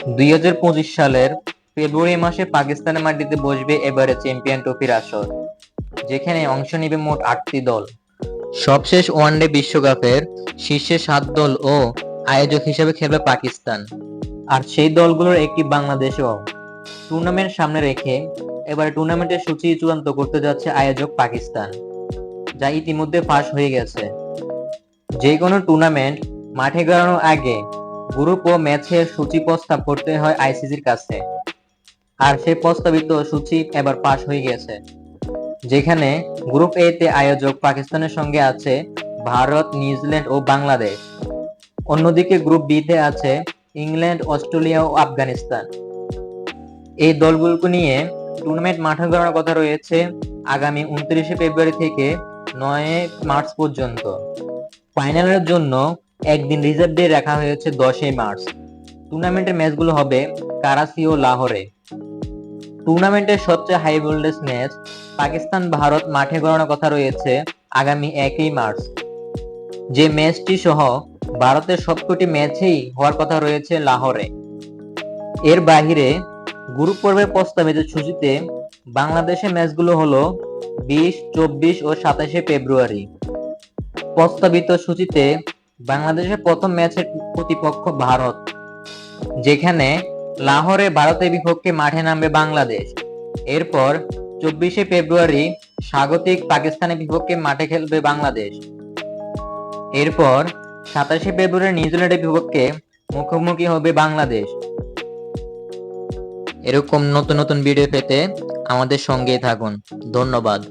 2025 সালের ফেব্রুয়ারি মাসে পাকিস্তানের মাটিতে বসবে এবারে চ্যাম্পিয়ন ট্রফির আসর, যেখানে অংশ নেবে মোট 8টি দল। সবশেষ ওয়ানডে বিশ্বকাপের শীর্ষে 7 দল ও আয়োজক হিসেবে খেলবে পাকিস্তান, আর সেই দলগুলোর একটি বাংলাদেশও। টুর্নামেন্ট সামনে রেখে এবার টুর্নামেন্টের সূচি চূড়ান্ত করতে যাচ্ছে আয়োজক পাকিস্তান, যা ইতিমধ্যে ফাঁস হয়ে গেছে। যে কোনো টুর্নামেন্ট মাঠে গড়ানোর আগে গ্রুপ ও ম্যাচের সূচি প্রস্তাব করতে হয় আইসিসির কাছে, আর সেই প্রস্তাবিত সূচি এবার পাস হয়ে গেছে, যেখানে গ্রুপ এ তে আয়োজক পাকিস্তানের সঙ্গে আছে ভারত, নিউজিল্যান্ড ও বাংলাদেশ। অন্যদিকে গ্রুপ বি তে আছে ইংল্যান্ড, অস্ট্রেলিয়া ও আফগানিস্তান। এই দলগুলোকে নিয়ে টুর্নামেন্ট মাঠে গড়ানোর কথা রয়েছে আগামী 29 ফেব্রুয়ারি থেকে 9 মার্চ পর্যন্ত। ফাইনালের জন্য একদিন রিজার্ভ ডে রাখা হয়েছে 10 মার্চ। টুর্নামেন্টের ম্যাচগুলো হবে কারাচি ও লাহোরে। টুর্নামেন্টের সবচেয়ে high voltage match Pakistan Bharat মাঠে গড়ানোর কথা রয়েছে আগামী 1 মার্চ, যে ম্যাচটি সহ ভারতের সবকটি ম্যাচেই হওয়ার কথা রয়েছে লাহোরে। এর বাহিরে গ্রুপ পর্বের প্রস্তাবিত সূচিতে বাংলাদেশের ম্যাচগুলো হলো 20, 24 ও 27 ফেব্রুয়ারি। প্রস্তাবিত সূচিতে বাংলাদেশের প্রথম ম্যাচের প্রতিপক্ষ ভারত, যেখানে লাহোরে ভারতের বিপক্ষে মাঠে নামবে বাংলাদেশ। এরপর 24 ফেব্রুয়ারি স্বাগতিক পাকিস্তানের বিপক্ষে মাঠে খেলবে বাংলাদেশ। এরপর 27 ফেব্রুয়ারি নিউজিল্যান্ডের বিপক্ষে মুখোমুখি হবে বাংলাদেশ। এরকম নতুন নতুন ভিডিও পেতে আমাদের সঙ্গেই থাকুন। ধন্যবাদ।